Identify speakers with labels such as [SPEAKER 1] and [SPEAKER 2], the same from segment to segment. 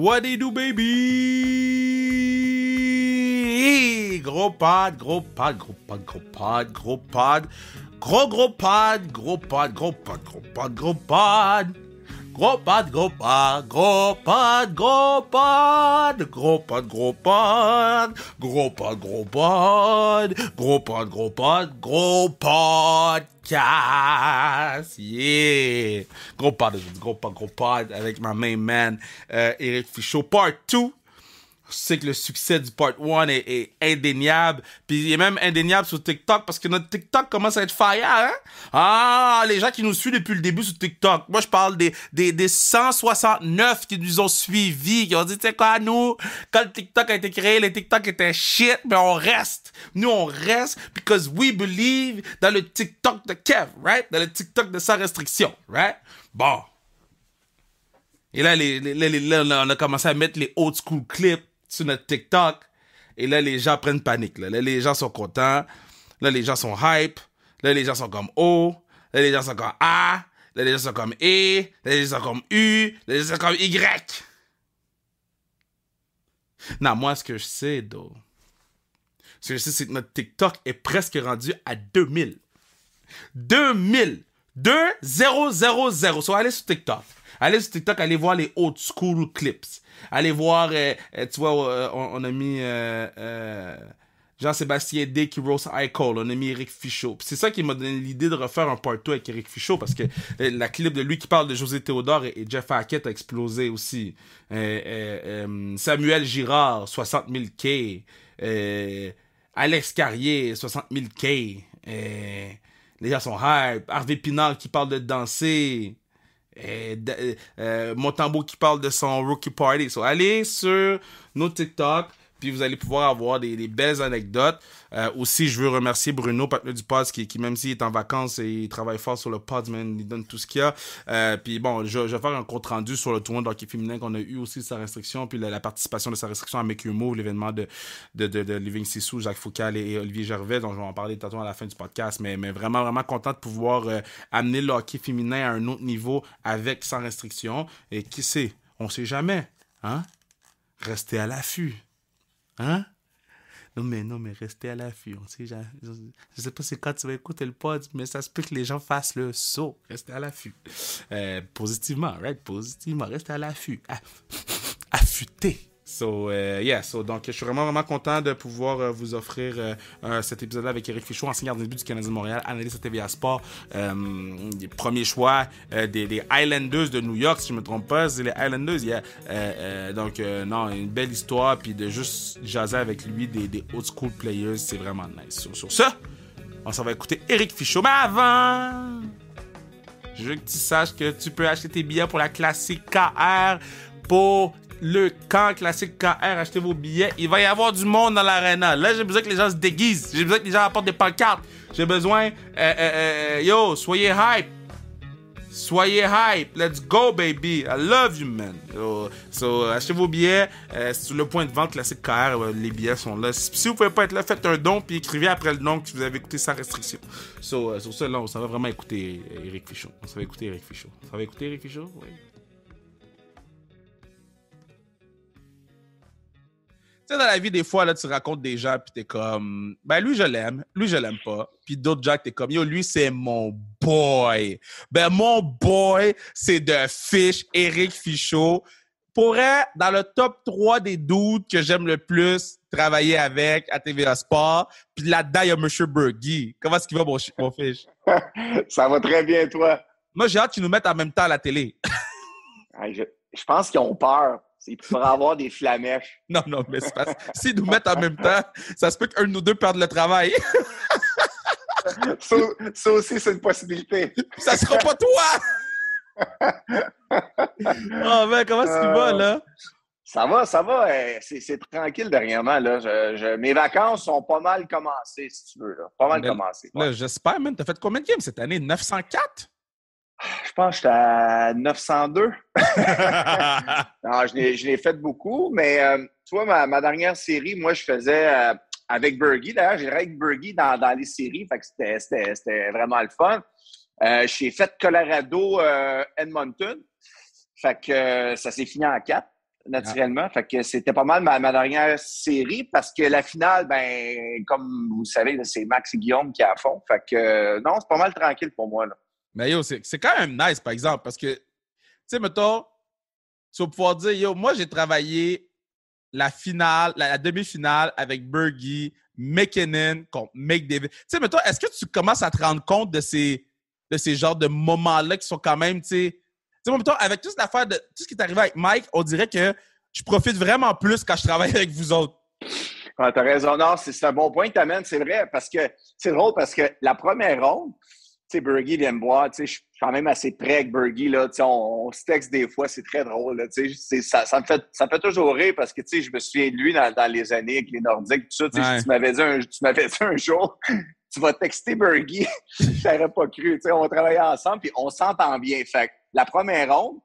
[SPEAKER 1] What it do, baby? Gros pod, gros pod, gros pod, gros pod, gros pod. Gros pod, gros pod, gros pod, gros pod, gros pod. Gros pod, gros pod, gros pod, gros pod. Gros pod, gros pod. Gros pod, gros pod. Gros pod, gros pod, gros podcast. Yeah. Gros pod avec ma main man, Eric Fichaud, part 2. Je sais que le succès du part 1 est indéniable. Puis il est même indéniable sur TikTok parce que notre TikTok commence à être fire, hein? Ah, les gens qui nous suivent depuis le début sur TikTok. Moi, je parle des 169 qui nous ont suivis, qui ont dit, tu sais quoi, nous, quand le TikTok a été créé, les TikTok étaient shit, mais on reste. Nous, on reste because we believe dans le TikTok de Kev, right? Dans le TikTok de Sans Restriction, right? Bon. Et là, là, on a commencé à mettre les old school clips sur notre TikTok. Et là, les gens prennent panique. Là, les gens sont contents. Là, les gens sont hype. Là, les gens sont comme O. Là, les gens sont comme A. Là, les gens sont comme E. Là, les gens sont comme U. Là, les gens sont comme Y. Non, moi, ce que je sais, though, ce que je sais, c'est que notre TikTok est presque rendu à 2000. 2000. 2000. So, allez sur TikTok. Allez sur TikTok, allez voir les old school clips. Allez voir, tu vois, on a mis Jean-Sébastien D qui rose Icole. On a mis Eric Fichaud. C'est ça qui m'a donné l'idée de refaire un part 2 avec Eric Fichaud parce que la clip de lui qui parle de José Théodore et Jeff Hackett a explosé aussi. Samuel Girard, 60 000 K. Alex Carrier, 60 000 K. Les gens sont hype. Harvey Pinard qui parle de danser. Montembeau qui parle de son rookie party. So, allez sur nos TikTok, puis vous allez pouvoir avoir des belles anecdotes. Aussi, je veux remercier Bruno, partenaire du pod, qui même s'il est en vacances, et il travaille fort sur le pod, man, il donne tout ce qu'il y a. Puis bon, je vais faire un compte rendu sur le tournoi de hockey féminin qu'on a eu aussi Sans Restriction, puis la participation de Sans Restriction à Make You Move, l'événement de Living Sissou, Jacques Foucault et Olivier Gervais, dont je vais en parler tantôt à la fin du podcast, mais vraiment, vraiment content de pouvoir amener le hockey féminin à un autre niveau avec Sans Restriction. Et qui sait, on sait jamais, hein? Restez à l'affût, hein? Non, mais restez à l'affût. Je sais pas c'est quand tu vas écouter le pod, mais ça se peut que les gens fassent le saut. Restez à l'affût. Positivement, right? Positivement. Restez à l'affût. Affûté. So, donc, je suis vraiment, vraiment content de pouvoir vous offrir cet épisode-là avec Eric Fichaud, ancien gardien de but du Canadien de Montréal, analyste à TVA Sport, premier choix des Islanders de New York, si je ne me trompe pas, c'est les Islanders, yeah. Non, une belle histoire, puis de juste jaser avec lui des old school players, c'est vraiment nice. Sur ça, on s'en va écouter Eric Fichaud, mais avant, je veux que tu saches que tu peux acheter tes billets pour la classique KR pour le camp classique KR, achetez vos billets. Il va y avoir du monde dans l'aréna. Là, j'ai besoin que les gens se déguisent. J'ai besoin que les gens apportent des pancartes. J'ai besoin... yo, soyez hype. Soyez hype. Let's go, baby. I love you, man. So achetez vos billets. Sur le point de vente classique KR, les billets sont là. Si vous pouvez pas être là, faites un don puis écrivez après le don que vous avez écouté Sans Restriction. Sur ça, là, on s'en va vraiment écouter Eric Fichaud. On s'en va écouter Eric Fichaud. Oui. Tu sais, dans la vie, des fois, là, tu racontes des gens, puis t'es comme, ben, lui, je l'aime pas. Puis d'autres gens, t'es comme, yo, lui, c'est mon boy. Ben, mon boy, c'est de Fish, Eric Fichaud. Pourrait, dans le top 3 des dudes que j'aime le plus travailler avec à TVA Sport, puis là-dedans, il y a M. Bergy. Comment est-ce qu'il va, mon Fish?
[SPEAKER 2] Ça va très bien, toi.
[SPEAKER 1] Moi, j'ai hâte qu'ils nous mettent en même temps à la télé.
[SPEAKER 2] Je pense qu'ils ont peur. Il pourrait avoir des flamèches.
[SPEAKER 1] Non, mais c'est parce que s'ils nous mettent en même temps, ça se peut qu'un de nous deux perde le travail.
[SPEAKER 2] Ça aussi, c'est une possibilité.
[SPEAKER 1] Ça sera pas toi! Oh, ben, comment est-ce qu'il va, là?
[SPEAKER 2] Ça va. C'est tranquille dernièrement, là. Mes vacances sont pas mal commencées, si tu veux, là. Pas mal commencées.
[SPEAKER 1] Là, j'espère, man. T'as fait combien de games cette année? 904?
[SPEAKER 2] Je pense que j'étais à 902. Non, je l'ai fait beaucoup, mais tu vois, ma dernière série, moi, je faisais avec Bergy. D'ailleurs, j'ai avec Bergy dans les séries, fait que c'était vraiment le fun. J'ai fait Colorado, Edmonton. Fait que ça s'est fini en 4. naturellement. Fait que c'était pas mal ma dernière série parce que la finale, ben, comme vous le savez, là, c'est Max et Guillaume qui a à fond. Fait que non, c'est pas mal tranquille pour moi. Là.
[SPEAKER 1] Mais yo, c'est quand même nice, par exemple, parce que, tu sais, mettons, tu vas pouvoir dire, yo, moi, j'ai travaillé la finale, la demi-finale avec Bergie, McKinnon contre McDavid. Tu sais, mettons, est-ce que tu commences à te rendre compte de ces genres de moments-là qui sont quand même, tu sais, moi, mettons, avec toute l'affaire de tout ce qui est arrivé avec Mike, on dirait que je profite vraiment plus quand je travaille avec vous autres.
[SPEAKER 2] Ah, t'as raison. Non, c'est un bon point que t'amènes, c'est vrai, parce que c'est drôle parce que la première ronde, tu sais, Bergie vient me voir, tu sais, je suis quand même assez près avec Bergie, là, tu sais, on se texte des fois, c'est très drôle, là, tu sais, ça me fait toujours rire parce que, tu sais, je me souviens de lui dans les années avec les Nordiques, tout ça, tu sais,
[SPEAKER 1] Ouais.
[SPEAKER 2] tu m'avais dit un jour, tu vas texter Bergie, je t'aurais pas cru, tu sais, on travaillait ensemble, puis on s'entend bien, fait que la première ronde,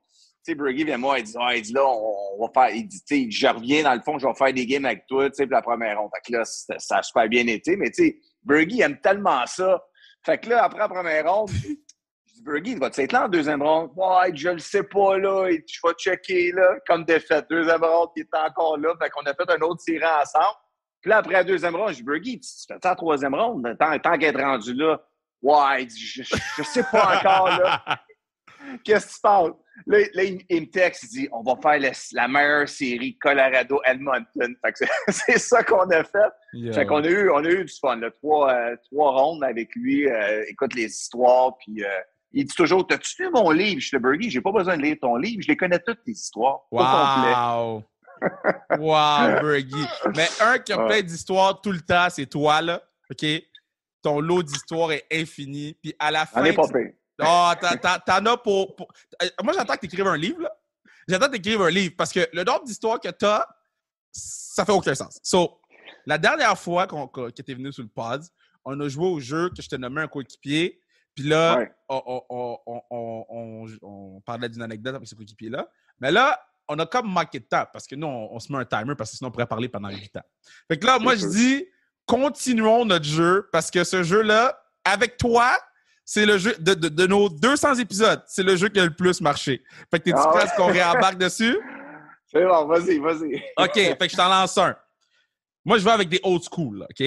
[SPEAKER 2] tu sais, Bergie vient moi, il dit là, on va faire, il dit, tu sais, je reviens dans le fond, je vais faire des games avec toi, tu sais, pour la première ronde. Fait que là, ça a super bien été, mais tu sais, Bergie aime tellement ça. Fait que là, après la première ronde, je dis, Bergie, vas-tu être là en deuxième ronde? Ouais, je le sais pas, là, et je vais checker, là, comme défaite. Deuxième ronde, il est encore là. Fait qu'on a fait un autre tirant ensemble. Puis là, après la deuxième ronde, je dis, Bergie, tu fais ça en troisième ronde? Tant qu'être rendu là, ouais, il dit, je sais pas encore, là. Qu'est-ce qui se passe? Là, il me texte, il dit, on va faire la meilleure série Colorado-Edmonton. Fait que c'est ça qu'on a fait.
[SPEAKER 1] Yo.
[SPEAKER 2] Fait qu'on a eu du fun, là. Trois rondes avec lui. Écoute les histoires, puis il dit toujours, t'as-tu lu mon livre? Je dis, Bergie, j'ai pas besoin de lire ton livre. Je les connais toutes, tes histoires. Au complet.
[SPEAKER 1] Wow, Bergie. Mais un qui a plein d'histoires tout le temps, c'est toi, là. OK? Ton lot d'histoires est infini. Puis à la fin...
[SPEAKER 2] On est pas pire.
[SPEAKER 1] Oh, t'en as pour... Moi, j'attends que t'écrives un livre, là. J'attends que t'écrives un livre parce que le nombre d'histoires que t'as, ça fait aucun sens. So, la dernière fois que t'es venu sur le pod, on a joué au jeu que je te nommais un coéquipier. Puis là,
[SPEAKER 2] Ouais.
[SPEAKER 1] on parlait d'une anecdote avec ce coéquipier-là. Mais là, on a comme manqué de temps parce que nous, on se met un timer parce que sinon, on pourrait parler pendant 8 ans. Fait que là, moi, je dis, continuons notre jeu parce que ce jeu-là, avec toi, c'est le jeu de nos 200 épisodes. C'est le jeu qui a le plus marché. Fait que t'es-tu prêt à ce qu'on réembarque dessus?
[SPEAKER 2] C'est bon, vas-y.
[SPEAKER 1] OK, fait que je t'en lance un. Moi, je vais avec des old school, OK?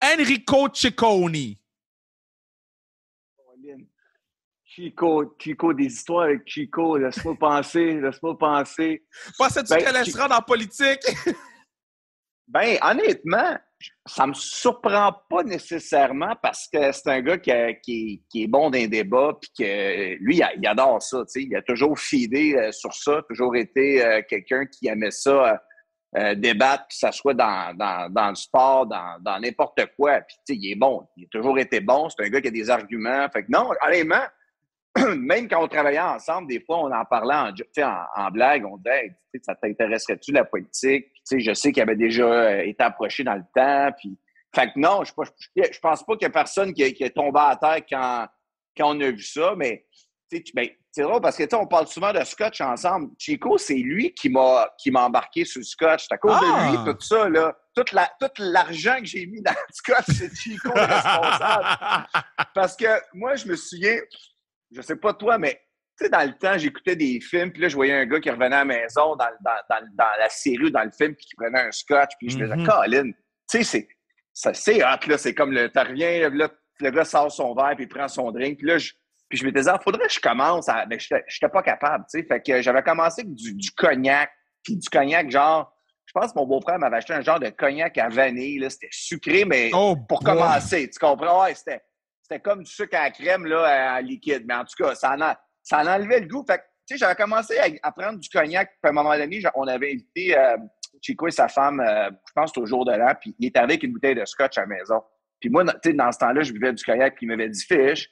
[SPEAKER 1] Enrico Ciccone.
[SPEAKER 2] Chico, des histoires avec Chico, laisse-moi penser.
[SPEAKER 1] Pensais-tu qu'elle allait se rendre en politique?
[SPEAKER 2] Ben, honnêtement, ça me surprend pas nécessairement parce que c'est un gars qui est bon dans les débats puis que lui, il adore ça. Tu sais. Il a toujours feedé sur ça, toujours été quelqu'un qui aimait ça, débattre, que ça soit dans le sport, dans n'importe quoi. Puis, tu sais, il est bon. Il a toujours été bon. C'est un gars qui a des arguments. Fait que non, honnêtement, même quand on travaillait ensemble, des fois, on en parlait en blague. On disait, hey, ça t'intéresserait-tu la politique? Puis, je sais qu'il avait déjà été approché dans le temps. Puis, fait que non, je pense pas qu'il y a personne qui est tombé à terre quand on a vu ça. Mais c'est drôle parce que on parle souvent de Scotch ensemble. Chico, c'est lui qui m'a embarqué sur le Scotch. C'est à cause de lui, tout ça, là. Tout l'argent que j'ai mis dans le Scotch, c'est Chico le responsable. Parce que moi, je me souviens... Je sais pas toi, mais tu sais, dans le temps, j'écoutais des films, puis là, je voyais un gars qui revenait à la maison dans la série ou dans le film, puis qui prenait un scotch, puis je me disais, Colin, tu sais, c'est hot, là, c'est comme tu reviens, là, le gars sort son verre, puis il prend son drink, puis là, puis je me disais, faudrait que je commence, mais j'étais pas capable, tu sais, fait que j'avais commencé avec du cognac, puis du cognac, genre, je pense que mon beau-frère m'avait acheté un genre de cognac à vanille, là, c'était sucré, mais pour commencer, tu comprends? Ouais, c'était comme du sucre à la crème là, à liquide. Mais en tout cas, ça en enlevait le goût. Fait que, tu sais, j'avais commencé à prendre du cognac. Puis à un moment donné, on avait invité Chico et sa femme, je pense, au jour de l'an. Puis il était avec une bouteille de scotch à la maison. Puis moi, tu sais, dans ce temps-là, je buvais du cognac. Puis il m'avait dit, Fish,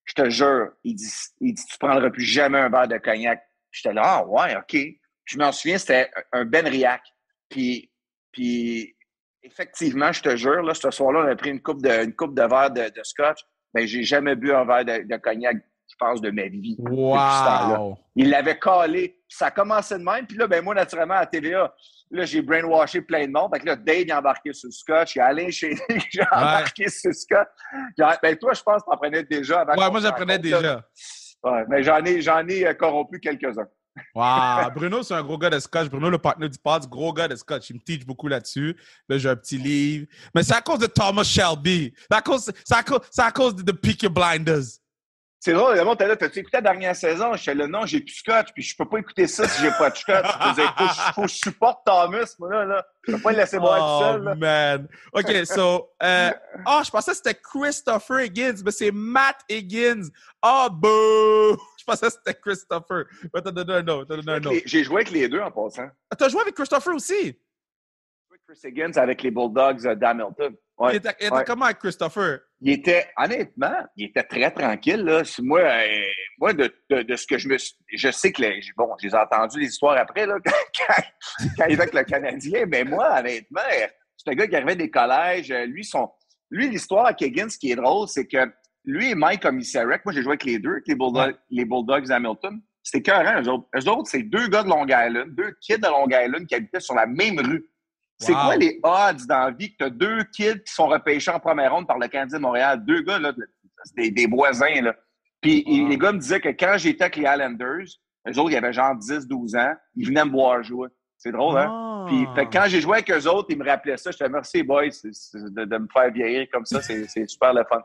[SPEAKER 2] je te jure, il dit, tu prendras plus jamais un verre de cognac. J'étais là, ah ouais, OK. Je m'en souviens, c'était un Benriac. Puis effectivement, je te jure, là, ce soir-là, on a pris une coupe de verre de scotch. Ben, j'ai jamais bu un verre de cognac, je pense, de ma vie.
[SPEAKER 1] Wow!
[SPEAKER 2] Il l'avait calé. Ça a commencé de même. Puis là, ben moi, naturellement, à TVA, là, j'ai brainwashé plein de monde. Fait que là, Dave est embarqué sur le scotch. Il y a Alain chez lui qui a embarqué sur le scotch. Ben, toi, je pense que tu en prenais déjà avant.
[SPEAKER 1] Ouais, moi, j'en prenais déjà.
[SPEAKER 2] Ouais, mais j'en ai corrompu quelques-uns.
[SPEAKER 1] Wow. Bruno, c'est un gros gars de scotch. Bruno, le partenaire du pod, gros gars de scotch. Il me teach beaucoup là-dessus. Là, j'ai un petit livre. Mais c'est à cause de Thomas Shelby. C'est à cause de Peaky Blinders.
[SPEAKER 2] C'est drôle, le monde était là, t'as-tu écouté la dernière saison? Je suis là, non, j'ai plus de scotch, puis je peux pas écouter ça si j'ai pas de scotch. Faut que je supporte Thomas, moi, là. Je peux pas le laisser boire tout seul, là.
[SPEAKER 1] Oh, man. OK, so... je pensais que c'était Christopher Higgins, mais c'est Matt Higgins. Oh, boo! Je pensais que c'était Christopher. Mais t'as donné un autre.
[SPEAKER 2] J'ai joué avec les deux, en passant.
[SPEAKER 1] T'as joué avec Christopher aussi?
[SPEAKER 2] J'ai joué avec Chris Higgins avec les Bulldogs d'Hamilton. Ouais,
[SPEAKER 1] Il était comment avec Christopher?
[SPEAKER 2] Honnêtement, il était très tranquille, là. Moi, de ce que je sais que je les ai entendus les histoires après, là, quand il était avec le Canadien, mais moi, honnêtement, c'est un gars qui arrivait des collèges. Lui, l'histoire avec Higgins, ce qui est drôle, c'est que lui et Mike Komisarek, moi, j'ai joué avec les deux, avec les Bulldogs d'Hamilton. C'était écœurant, eux autres. Eux autres, c'est deux gars de Long Island, deux kids de Long Island qui habitaient sur la même rue. C'est quoi les odds dans la vie que tu as deux kids qui sont repêchés en première ronde par le Canadien de Montréal? Deux gars, là, des voisins, là. Puis les gars me disaient que quand j'étais avec les Islanders, eux autres, ils avaient genre 10-12 ans, ils venaient me voir jouer. C'est drôle, hein? Puis quand j'ai joué avec eux autres, ils me rappelaient ça. Je disais, merci, boys, de me faire vieillir comme ça. C'est super le fun.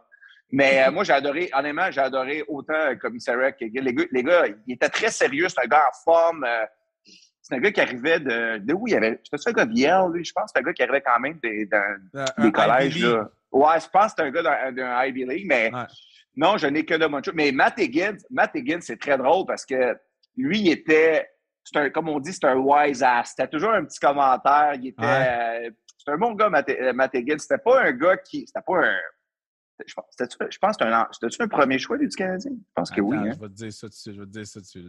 [SPEAKER 2] Mais moi, honnêtement, j'ai adoré autant Komisarek que les gars, ils étaient très sérieux. C'est un gars en forme. C'est un gars qui arrivait de où il y avait. C'était un gars de Yale, lui, je pense. C'est un gars qui arrivait quand même des collèges. Là. Ouais, je pense que c'est un gars d'un Ivy League, mais non, je n'ai que de bonnes choses. Mais Matt Higgins, c'est très drôle parce que lui, comme on dit, c'est un wise ass. C'était toujours un petit commentaire. C'est un bon gars, Matt Higgins. C'était pas un gars c'était pas un. Je pense que c'était un premier choix du Canadien? Je pense que oui. Hein?
[SPEAKER 1] Je vais te dire ça tout de suite.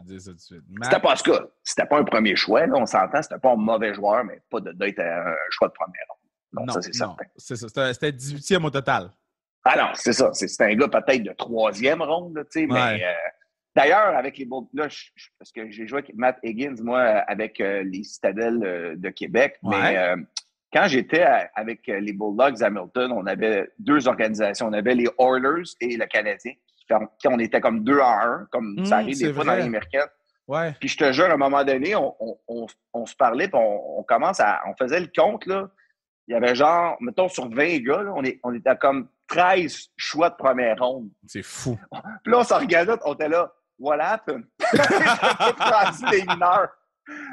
[SPEAKER 2] C'était pas ce cas. C'était pas un premier choix, là, on s'entend. C'était pas un mauvais joueur, mais pas d'être un choix de première ronde. Non, ça, c'est certain. C'est
[SPEAKER 1] ça. C'était 18e au total.
[SPEAKER 2] Ah non, c'est ça. C'était un gars peut-être de 3e ronde, tu sais, mais... D'ailleurs, avec les parce que j'ai joué avec Matt Higgins, moi, avec les Citadelles de Québec, mais... Quand j'étais avec les Bulldogs Hamilton, on avait deux organisations. On avait les Oilers et le Canadien. On était comme 2-1, comme ça arrive des fois dans les américaines.
[SPEAKER 1] Ouais.
[SPEAKER 2] Puis je te jure, à un moment donné, on se parlait, puis on faisait le compte, là. Il y avait genre, mettons, sur 20 gars, là, on était comme 13 choix de première ronde.
[SPEAKER 1] C'est fou.
[SPEAKER 2] Puis là, on s'en regardait, on était là, voilà, des mineurs.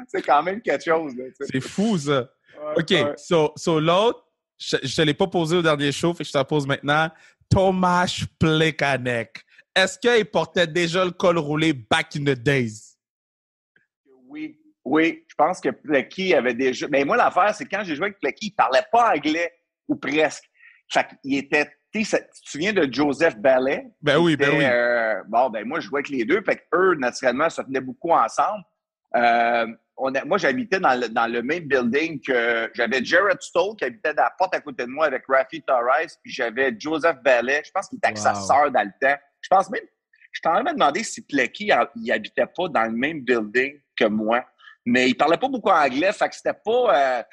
[SPEAKER 2] C'est quand même quelque chose. Là,
[SPEAKER 1] c'est fou, ça. OK, so l'autre, je te l'ai pas posé au dernier show, fait que je te la pose maintenant. Tomáš Plekanec. Est-ce qu'il portait déjà le col roulé back in the days?
[SPEAKER 2] Oui. Je pense que Plecky avait déjà... Mais moi, l'affaire, c'est quand j'ai joué avec Plecky, il parlait pas anglais, ou presque. Fait qu'il était... Tu te souviens de Joseph Ballet?
[SPEAKER 1] Ben oui.
[SPEAKER 2] Moi, je jouais avec les deux, fait qu'eux, naturellement, se tenaient beaucoup ensemble. Moi, j'habitais dans le même building que j'avais Jared Stoll qui habitait à la porte à côté de moi avec Rafi Torres, puis j'avais Joseph Ballet. Je pense qu'il était avec sa sœur dans le temps. Je pense même, je t'en ai demandé si Plecky, il habitait pas dans le même building que moi. Mais il parlait pas beaucoup anglais, fait que c'était pas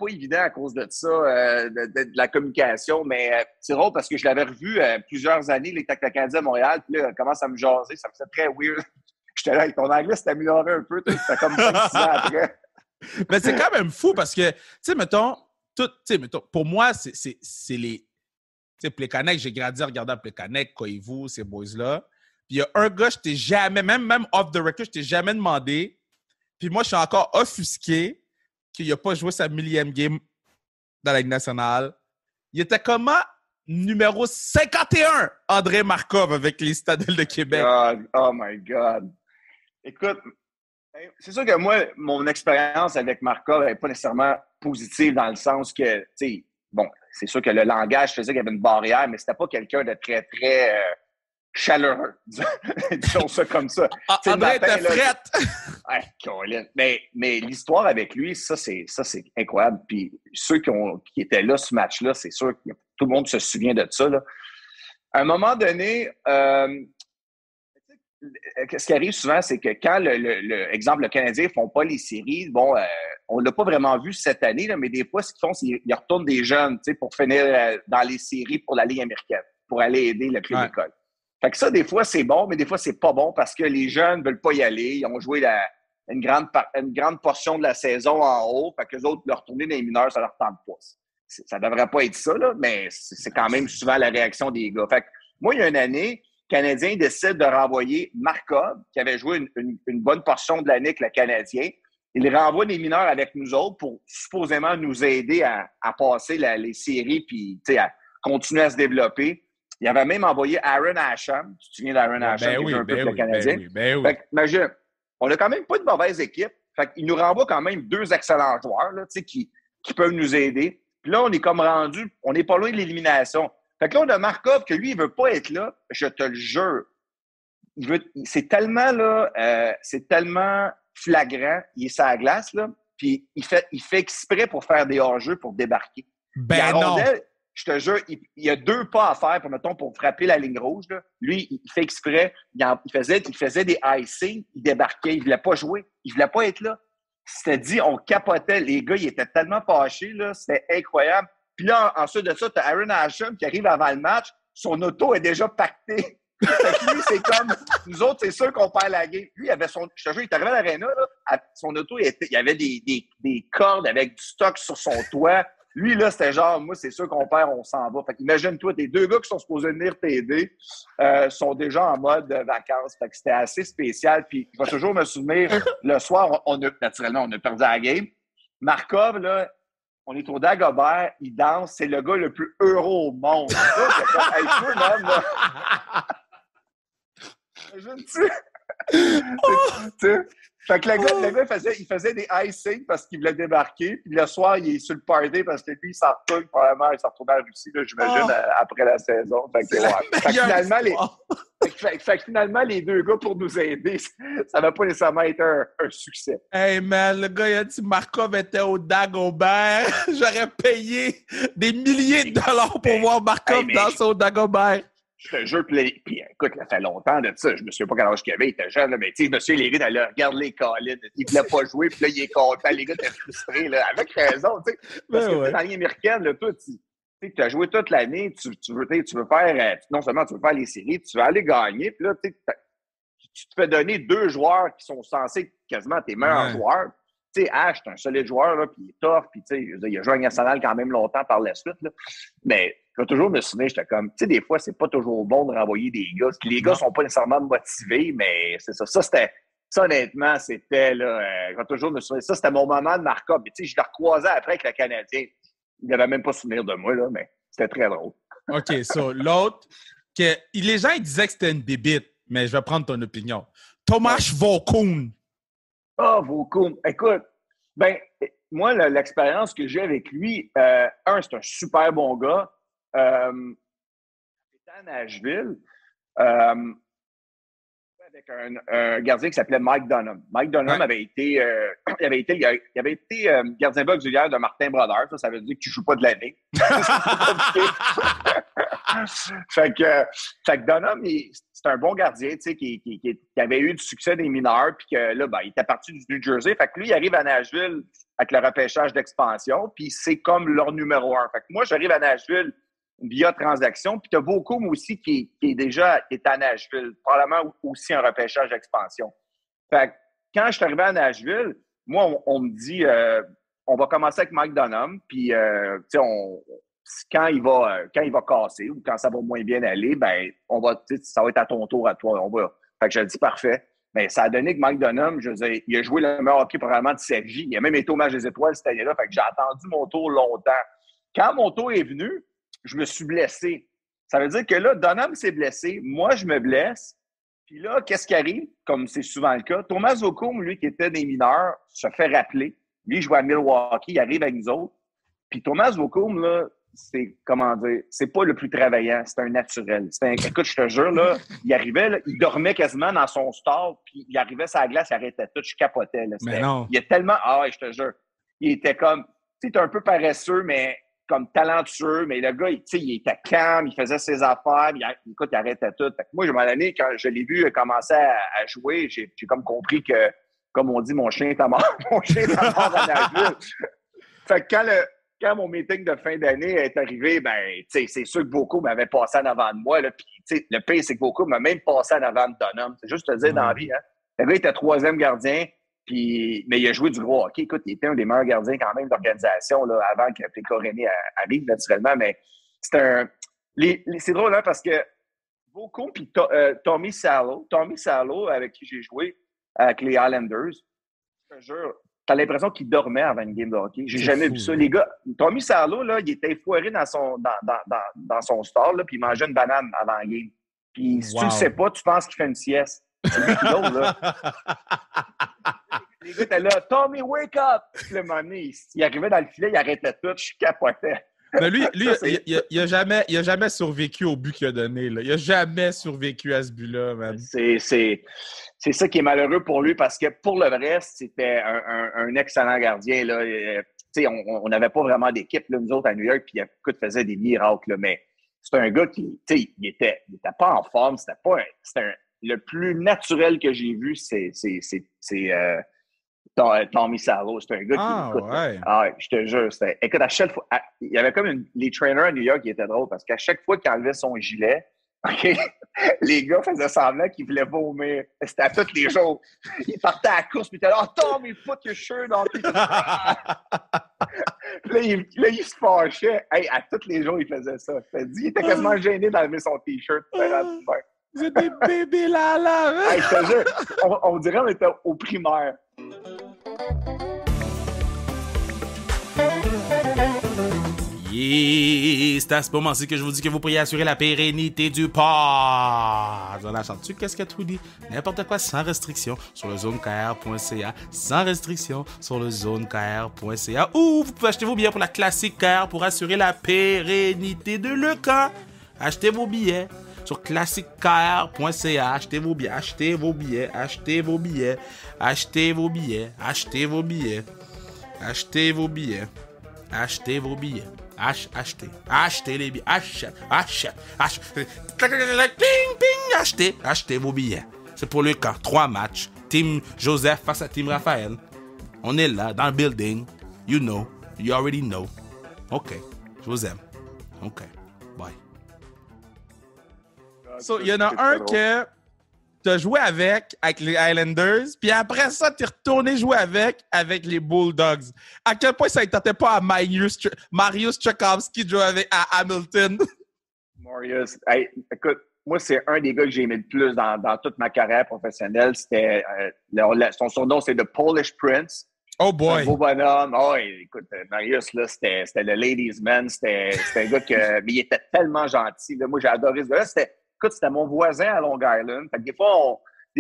[SPEAKER 2] évident à cause de ça, de la communication. Mais c'est drôle parce que je l'avais revu plusieurs années, les Canadiens à Montréal, puis là, il commence à me jaser, ça me faisait très weird. J'étais là, ton anglais s'est amélioré un peu, c'était comme 5-6 ans après.
[SPEAKER 1] Mais c'est quand même fou parce que, tu sais, mettons, pour moi, c'est les... Tu sais, Plekanec, j'ai grandi en regardant Plekanec, Koivu, ces boys-là. Puis il y a un gars, je t'ai jamais, même off the record, je t'ai jamais demandé. Puis moi, je suis encore offusqué qu'il n'a pas joué sa 1000e game dans la Ligue nationale. Il était comment? Numéro 51, André Markov avec les Citadelles de Québec.
[SPEAKER 2] Oh my God. Écoute, c'est sûr que moi, mon expérience avec Markov n'est pas nécessairement positive dans le sens que, tu sais, bon, c'est sûr que le langage faisait qu'il y avait une barrière, mais c'était pas quelqu'un de très, très chaleureux. Disons ça comme ça.
[SPEAKER 1] André était frette!
[SPEAKER 2] Mais l'histoire avec lui, ça, c'est incroyable. Puis ceux qui étaient là, ce match-là, c'est sûr que tout le monde se souvient de ça, là. À un moment donné, ce qui arrive souvent, c'est que quand, exemple, le Canadien ne font pas les séries, bon, on ne l'a pas vraiment vu cette année, là, mais des fois, ce qu'ils font, c'est qu'ils retournent des jeunes pour finir dans les séries pour la Ligue américaine, pour aller aider le club d'école. Fait que ça, des fois, c'est bon, mais des fois, c'est pas bon parce que les jeunes ne veulent pas y aller. Ils ont joué une grande portion de la saison en haut, fait que les autres, leur retourner dans les mineurs, ça leur tente pas. Ça devrait pas être ça, là, mais c'est quand même souvent la réaction des gars. Fait que moi, il y a une année, le Canadien décide de renvoyer Markov, qui avait joué une bonne portion de l'année avec le Canadien. Il renvoie les mineurs avec nous autres pour supposément nous aider à passer les séries puis à continuer à se développer. Il avait même envoyé Aaron Asham. Tu te souviens d'Aaron Asham qui joue un peu pour le Canadien? Fait que, imagine, on n'a quand même pas de mauvaise équipe. Fait qu'il nous renvoie quand même 2 excellents joueurs là, qui peuvent nous aider. Puis là, on est comme rendu, on n'est pas loin de l'élimination. Fait que là, on a Markov que lui, il veut pas être là. Je te le jure. C'est tellement flagrant. Il est sur la glace, là. Puis il fait exprès pour faire des hors-jeux pour débarquer.
[SPEAKER 3] Non.
[SPEAKER 2] Je te jure, il y a 2 pas à faire pour frapper la ligne rouge. Là. Lui, il fait exprès. Il faisait des icing. Il débarquait. Il voulait pas jouer. Il voulait pas être là. C'était dit, on capotait. Les gars, ils étaient tellement fâchés. Là. C'était incroyable. Puis là, ensuite de ça, tu as Aaron Asham qui arrive avant le match. Son auto est déjà pactée. Lui, c'est comme, nous autres, c'est sûr qu'on perd la game. Lui, il avait je te jure, il est arrivé à l'aréna, son auto, il y avait des cordes avec du stock sur son toit. Lui, là, c'était genre, moi, c'est sûr qu'on perd, on s'en va. Fait qu'imagine-toi, tes 2 gars qui sont supposés venir t'aider sont déjà en mode vacances. Fait que c'était assez spécial. Puis, je vais toujours me souvenir, le soir, naturellement, on a perdu la game. Markov, là, on est au Dagobert, il danse, c'est le gars le plus heureux au monde. Là, c'est comme, hey, toi, man, là. Imagine-tu? Fait que le gars il faisait des icing parce qu'il voulait débarquer. Puis le soir, il est sur le party parce que lui, il s'en retourne probablement. Il s'en retourne en Russie, là, j'imagine, après la saison. Fait que finalement, les 2 gars pour nous aider, ça va pas nécessairement être un succès.
[SPEAKER 3] Hey man, le gars, il a dit Markov était au Dagobert. J'aurais payé des milliers de dollars pour voir Markov danser au Dagobert.
[SPEAKER 2] Je te jure, puis écoute, ça fait longtemps de ça. Je me souviens pas quel âge qu'il avait, il était jeune, là, mais tu sais, monsieur Léry, d'aller regarde les collines. Il voulait pas jouer, puis là, il est content. Les gars étaient frustrés, là, avec raison, tu sais. Parce que dans la Ligue américaine, là, toi, tu as joué toute l'année, tu veux faire, non seulement tu veux faire les séries, tu veux aller gagner, puis là, tu te fais donner 2 joueurs qui sont censés être quasiment tes meilleurs joueurs. Tu sais, Ash, c'est un solide joueur, là, puis il est tough, puis tu sais, il a joué à national quand même longtemps par la suite, là. Mais je vais toujours me souvenir, j'étais comme, tu sais, des fois, c'est pas toujours bon de renvoyer des gars. Les gars sont pas nécessairement motivés, mais c'est ça. Ça, honnêtement, c'était, là, je vais toujours me souvenir. Ça, c'était mon moment de Markov. Tu sais, je le recroisais après avec le Canadien. Il n'avait même pas souvenir de moi, là, mais c'était très drôle.
[SPEAKER 3] OK, l'autre, les gens, ils disaient que c'était une bébite, mais je vais prendre ton opinion. Tomáš Vokoun.
[SPEAKER 2] Vokoun. Écoute, moi, l'expérience que j'ai avec lui, c'est un super bon gars. J'étais à Nashville avec un gardien qui s'appelait Mike Dunham. Mike Dunham avait été gardien but auxiliaire de Martin Brodeur. Ça veut dire qu'il ne joue pas de l'année. Fait que Dunham, c'est un bon gardien, tu sais, qui avait eu du succès des mineurs, puis que là, il était parti du New Jersey. Fait que lui, il arrive à Nashville avec le repêchage d'expansion, puis c'est comme leur numéro 1. Fait que moi, j'arrive à Nashville via transaction, puis tu as Vokoun aussi qui est à Nashville, probablement aussi un repêchage d'expansion. Fait que quand je suis arrivé à Nashville, moi, on me dit, on va commencer avec Mike Dunham, puis tu sais, quand il va casser ou quand ça va moins bien aller, ça va être à ton tour à toi. Fait que je dis parfait. Mais ça a donné que Mike Dunham, je veux dire, il a joué le meilleur hockey probablement de sa vie. Il a même été au match des étoiles cette année-là. Fait que j'ai attendu mon tour longtemps. Quand mon tour est venu, je me suis blessé. Ça veut dire que là, Dunham s'est blessé. Moi, je me blesse. Puis là, qu'est-ce qui arrive? Comme c'est souvent le cas, Tomáš Vokoun, lui, qui était des mineurs, se fait rappeler. Lui, il joue à Milwaukee, il arrive avec nous autres. Puis Tomáš Vokoun, là, c'est, comment dire, c'est pas le plus travaillant, c'est un naturel. Écoute, je te jure, là, il arrivait, là, il dormait quasiment dans son stade, puis il arrivait sur la glace, il arrêtait tout, je capotais. Là,
[SPEAKER 3] mais non.
[SPEAKER 2] Il est tellement, je te jure, il était comme, tu sais, un peu paresseux, mais comme talentueux, mais le gars, il était calme, il faisait ses affaires, écoute, il arrêtait tout. Fait que moi, à un moment donné, quand je l'ai vu commencer à jouer, j'ai comme compris que, comme on dit, mon chien est mort. Mon chien est mort à Nashville. Fait que quand mon meeting de fin d'année est arrivé, c'est sûr que Vokoun m'avait passé en avant de moi. Là, puis, le pire, c'est que Vokoun m'a même passé en avant de Dunham. C'est juste te dire dans la vie. Hein? Le gars était 3e gardien. Mais il a joué du gros hockey. Écoute, il était un des meilleurs gardiens quand même d'organisation là, avant que Pekka Rinne arrive naturellement. Mais c'est drôle hein, parce que Vaucon puis Tommy Salo, avec qui j'ai joué avec les Islanders, je te jure, t'as l'impression qu'il dormait avant une game de hockey. J'ai jamais vu ça. Les gars, Tommy Salo, là, il était foiré dans son stall, là, puis il mangeait une banane avant la game. Puis si tu le sais pas, tu penses qu'il fait une sieste. C'est lui qui l'autre, là. Les gars étaient là, Tommy, wake up! Puis le moment donné, il arrivait dans le filet, il arrêtait tout, je capotais.
[SPEAKER 3] Mais lui il a jamais survécu au but qu'il a donné. Là. Il a jamais survécu à ce but-là, man.
[SPEAKER 2] C'est ça qui est malheureux pour lui parce que pour le reste, c'était un excellent gardien. Là. On n'avait pas vraiment d'équipe, là, nous autres, à New York, puis écoute, faisait des miracles. Là, mais c'est un gars qui, il était pas en forme. Le plus naturel que j'ai vu, c'est Tommy Salo. C'est un gars qui, écoute, ouais, je te jure, écoute, à chaque fois, il y avait comme les trainers à New York qui étaient drôles parce qu'à chaque fois qu'il enlevait son gilet, OK, les gars faisaient semblant qu'ils voulaient vomir. C'était à tous les jours. Ils partaient à la course, puis ils étaient là, oh, Tommy, put your shirt on. Là, il se fâchait. Hey, à tous les jours, il faisait ça. Il était quasiment gêné d'enlever son T-shirt.
[SPEAKER 3] Vous êtes des bébés là, man.
[SPEAKER 2] Hey, je te jure, on dirait qu'on était au primaire.
[SPEAKER 1] C'est à ce moment-ci que je vous dis que vous pourriez assurer la pérennité du port. On a chanté, qu'est-ce que tu dis? N'importe quoi, sans restriction, sur le zonekr.ca. Sans restriction, sur le zonekr.ca. Ou vous pouvez acheter vos billets pour la classique KR pour assurer la pérennité de le camp. Achetez vos billets sur classiquekr.ca. Achetez vos billets, achetez vos billets, achetez vos billets, achetez vos billets, achetez vos billets, achetez vos billets, achetez vos billets. Achetez les billets. Achetez. Achetez vos billets. C'est pour le camp. 3 matchs. Team Joseph face à Team Raphaël. On est là, dans le building. You know. You already know. OK. Je vous aime. OK. Bye.
[SPEAKER 3] So, il y en a un que t'as joué avec les Islanders, puis après ça, t'es retourné jouer avec les Bulldogs. À quel point ça ne tentait pas à Marius Tchaikovsky de jouer à Hamilton?
[SPEAKER 2] Marius, hey, écoute, moi, c'est un des gars que j'ai aimé le plus dans toute ma carrière professionnelle. C'était son surnom, c'est The Polish Prince.
[SPEAKER 3] Oh boy!
[SPEAKER 2] Un beau bonhomme. Oh, écoute, Marius, là, c'était le ladies' man. C'était un gars mais il était tellement gentil. Là. Moi, j'ai adoré ce gars-là. C'était mon voisin à Long Island. Fait que des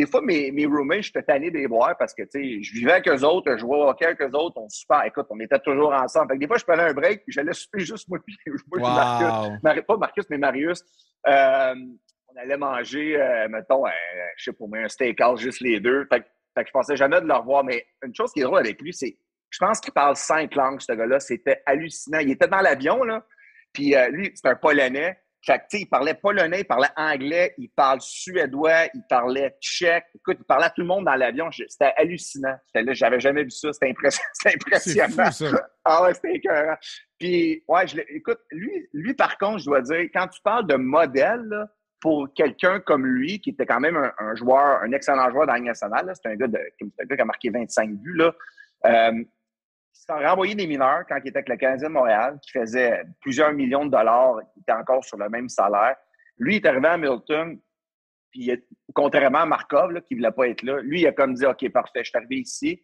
[SPEAKER 2] fois, mes roommates, j'étais tanné des boire parce que, tu sais, je vivais avec eux autres, je jouais au hockey avec eux autres, on était toujours ensemble. Fait que des fois, je prenais un break, puis j'allais souper juste moi, puis Marcus. Pas Marcus, mais Marius. On allait manger, mettons, je sais pas, un steakhouse, juste les deux. Fait que je pensais jamais de le revoir. Mais une chose qui est drôle avec lui, c'est, je pense qu'il parle 5 langues, ce gars-là. C'était hallucinant. Il était dans l'avion, là. Puis lui, c'est un Polonais. Fait que, tu sais, il parlait polonais, il parlait anglais, il parle suédois, il parlait tchèque. Écoute, il parlait à tout le monde dans l'avion. C'était hallucinant. J'avais jamais vu ça. C'était impressionnant.
[SPEAKER 3] C'est fou, ça.
[SPEAKER 2] Ah ouais, c'était écœurant. Puis, ouais, écoute, lui, par contre, je dois dire, quand tu parles de modèle, là, pour quelqu'un comme lui, qui était quand même un excellent joueur dans la Ligue nationale, c'est un gars qui a marqué 25 buts, là. Il s'est renvoyé des mineurs quand il était avec le Canadien de Montréal, qui faisait plusieurs millions de dollars, il était encore sur le même salaire. Lui, il est arrivé à Hamilton, puis contrairement à Markov, là, qui ne voulait pas être là, lui, il a comme dit, OK, parfait, je suis arrivé ici.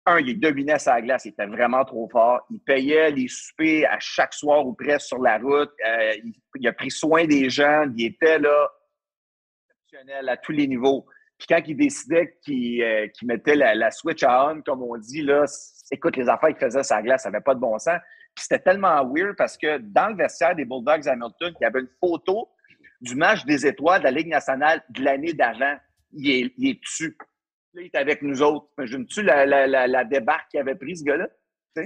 [SPEAKER 2] Il dominait sa glace, il était vraiment trop fort. Il payait les soupers à chaque soir ou presque sur la route. Il a pris soin des gens, il était là, exceptionnel à tous les niveaux. Puis quand il décidait qu'il mettait la switch à on, comme on dit, là, écoute, les affaires qu'il faisait sur la glace, ça n'avait pas de bon sens. Puis c'était tellement weird parce que dans le vestiaire des Bulldogs Hamilton, il y avait une photo du match des étoiles de la Ligue nationale de l'année d'avant. Il est dessus. Là, il est avec nous autres. Imagines-tu la débarque qu'il avait pris, ce gars-là?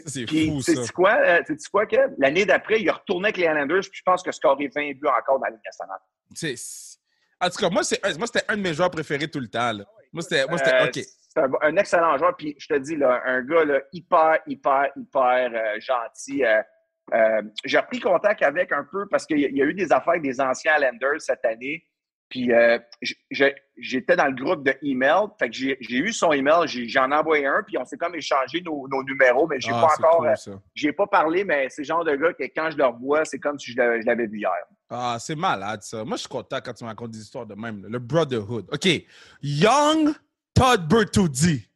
[SPEAKER 3] C'est fou, ça.
[SPEAKER 2] Sais-tu quoi, Kev? L'année d'après, il a retourné avec les Islanders, puis je pense que scoré 20 buts encore dans la Ligue nationale.
[SPEAKER 3] En tout cas, moi, c'était un de mes joueurs préférés tout le temps. Là. Moi, c'était OK.
[SPEAKER 2] C'est un excellent joueur. Puis je te dis, là, un gars là, hyper gentil. J'ai repris contact avec un peu parce qu'il y a eu des affaires avec des anciens Islanders cette année. Puis j'étais dans le groupe de email. Fait que j'ai eu son email, j'en ai envoyé un, puis on s'est comme échangé nos numéros, mais j'ai pas encore. Cool, j'ai pas parlé, mais c'est le genre de gars que quand je le revois, c'est comme si je l'avais vu hier.
[SPEAKER 3] Ah, c'est malade, ça. Moi, je suis content quand tu me racontes des histoires de même. Le brotherhood. OK. Young Todd Bertuzzi.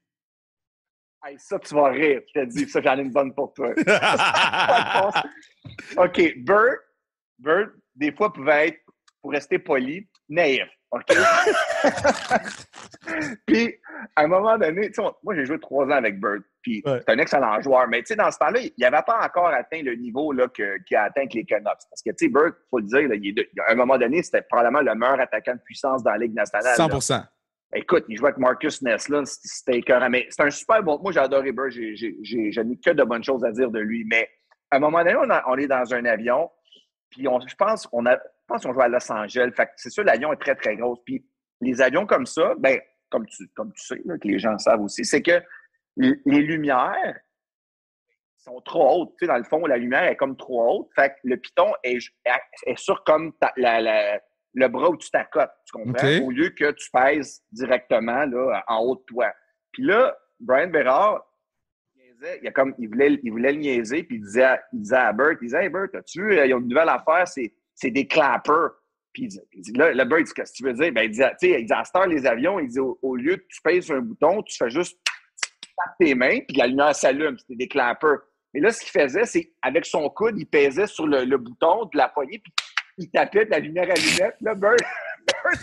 [SPEAKER 2] Hey, ça, tu vas rire. Je te dis, ça, j'en ai une bonne pour toi. OK. Bert, des fois, pouvait être, pour rester poli, naïf. OK? Puis, à un moment donné, tu sais, moi, j'ai joué 3 ans avec Bert. Puis, c'est un excellent joueur. Mais, tu sais, dans ce temps-là, il n'avait pas encore atteint le niveau là, qu'il a atteint avec les Canucks. Parce que, tu sais, Bert, il faut le dire, là, à un moment donné, c'était probablement le meilleur attaquant de puissance dans la Ligue nationale.
[SPEAKER 3] 100%.
[SPEAKER 2] Là. Écoute, il jouait avec Marcus Nesslund, c'était écœurant. Mais c'est un super bon. Moi, j'ai adoré Bert. Je n'ai que de bonnes choses à dire de lui. Mais à un moment donné, on est dans un avion. Puis, je pense qu'on joue à Los Angeles. Fait que c'est sûr, l'avion est très, très gros. Puis, les avions comme ça, ben, comme tu sais, là, que les gens savent aussi, c'est que les lumières sont trop hautes. Tu sais, dans le fond, la lumière est comme trop haute. Fait que le piton est sur comme le bras où tu t'accotes, tu comprends? Okay. Au lieu que tu pèses directement là, en haut de toi. Puis là, Brian Bérard, il voulait le niaiser, puis il disait à Bert, hey Bert, as-tu vu, il y a une nouvelle affaire, c'est des clappers. Puis il dit, là, le Bert, qu'est-ce que tu veux dire? Ben, il dit, tu sais, à cette heure, les avions, il dit, au lieu que tu pèses sur un bouton, tu fais juste taper tes mains, puis la lumière s'allume, c'était des clappers. Mais là, ce qu'il faisait, c'est, avec son coude, il pèsait sur le bouton de la poignée, puis il tapait de la lumière allumette. Là, Bert,